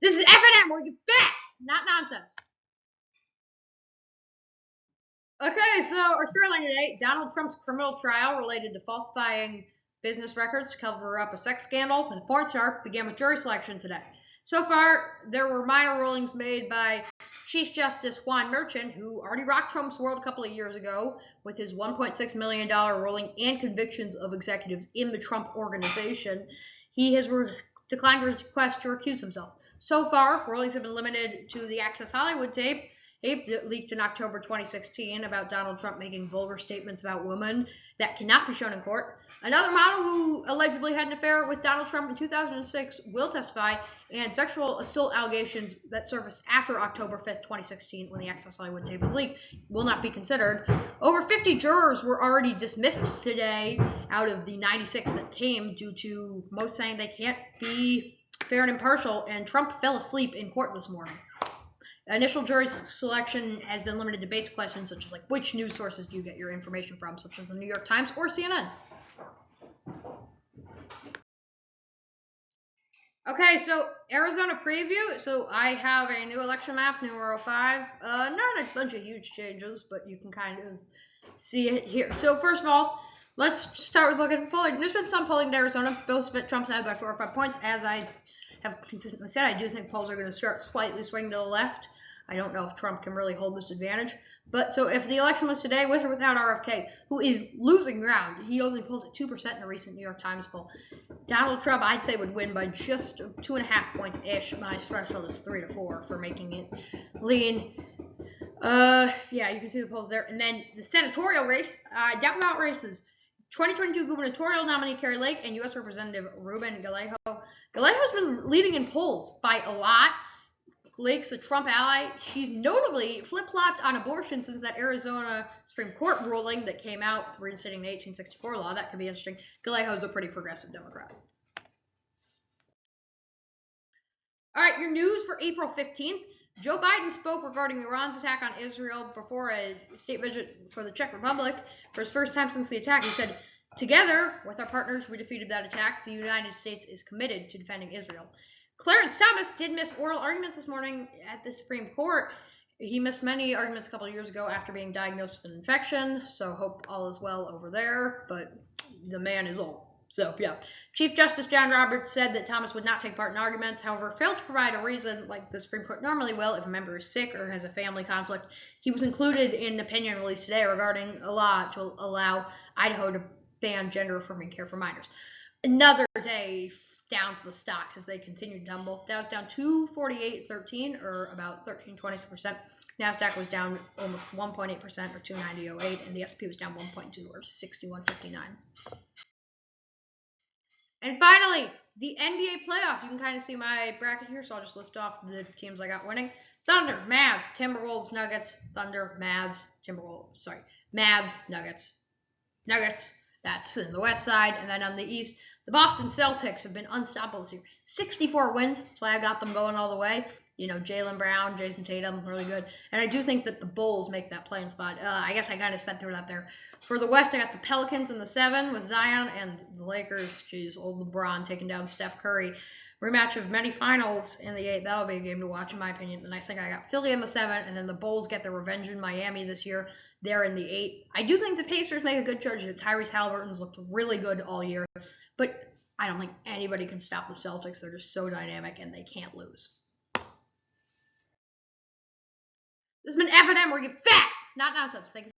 This is FNN, where you get facts, not nonsense. Okay, so our storyline today, Donald Trump's criminal trial related to falsifying business records to cover up a sex scandal and a porn star began with jury selection today. So far, there were minor rulings made by Chief Justice Juan Merchan, who already rocked Trump's world a couple of years ago with his $1.6 million ruling and convictions of executives in the Trump organization. He has declined his request to recuse himself. So far, rulings have been limited to the Access Hollywood tape leaked in October 2016 about Donald Trump making vulgar statements about women that cannot be shown in court. Another model who allegedly had an affair with Donald Trump in 2006 will testify, and sexual assault allegations that surfaced after October 5th, 2016, when the Access Hollywood tape was leaked, will not be considered. Over 50 jurors were already dismissed today out of the 96 that came due to most saying they can't be fair and impartial, and Trump fell asleep in court this morning. Initial jury selection has been limited to basic questions such as which news sources do you get your information from, such as the New York Times or CNN. Okay, so Arizona preview. So I have a new election map, numero 5. Not a bunch of huge changes, but you can kind of see it here. So first of all, let's start with looking at polling. There's been some polling in Arizona. Both Trump's ahead by 4 or 5 points. As I have consistently said, I do think polls are going to start slightly swinging to the left. I don't know if Trump can really hold this advantage. But so if the election was today, with or without RFK, who is losing ground, he only pulled at 2% in a recent New York Times poll. Donald Trump, I'd say, would win by just 2.5 points-ish. My threshold is 3 to 4 for making it lean. Yeah, you can see the polls there. And then the senatorial race, down about races. 2022 gubernatorial nominee Kari Lake and U.S. Representative Ruben Gallego. Gallego's been leading in polls by a lot. Lake's a Trump ally. She's notably flip-flopped on abortion since that Arizona Supreme Court ruling that came out reinstating the 1864 law. That could be interesting. Gallego's a pretty progressive Democrat. All right, your news for April 15th. Joe Biden spoke regarding Iran's attack on Israel before a state visit for the Czech Republic. For his first time since the attack, he said, "Together with our partners, we defeated that attack. The United States is committed to defending Israel." Clarence Thomas did miss oral arguments this morning at the Supreme Court. He missed many arguments a couple of years ago after being diagnosed with an infection, so hope all is well over there, but the man is old. So, yeah. Chief Justice John Roberts said that Thomas would not take part in arguments, however, failed to provide a reason like the Supreme Court normally will if a member is sick or has a family conflict. He was included in an opinion released today regarding a law to allow Idaho to ban gender-affirming care for minors. Another day down for the stocks as they continue to tumble. Dow's down 248.13, or about 13.20%. NASDAQ was down almost 1.8%, or 290.08, and the S&P was down 1.2, or 61.59. And finally, the NBA playoffs. You can kind of see my bracket here, so I'll just list off the teams I got winning. Thunder, Mavs, Timberwolves, Nuggets, Thunder, Mavs, Timberwolves, Mavs, Nuggets. That's in the west side, and then on the east, the Boston Celtics have been unstoppable this year. 64 wins. That's why I got them going all the way. You know, Jaylen Brown, Jason Tatum, really good. And I do think that the Bulls make that playing spot. I guess I kind of spent through that there. For the West, I got the Pelicans in the 7 with Zion, and the Lakers, old LeBron taking down Steph Curry. Rematch of many finals in the 8. That'll be a game to watch, in my opinion. And I think I got Philly in the 7, and then the Bulls get their revenge in Miami this year. They're in the 8. I do think the Pacers make a good charge. Tyrese Halliburton's looked really good all year. But I don't think anybody can stop the Celtics. They're just so dynamic, and they can't lose. This has been FNN, where you get facts, not nonsense. Thank you.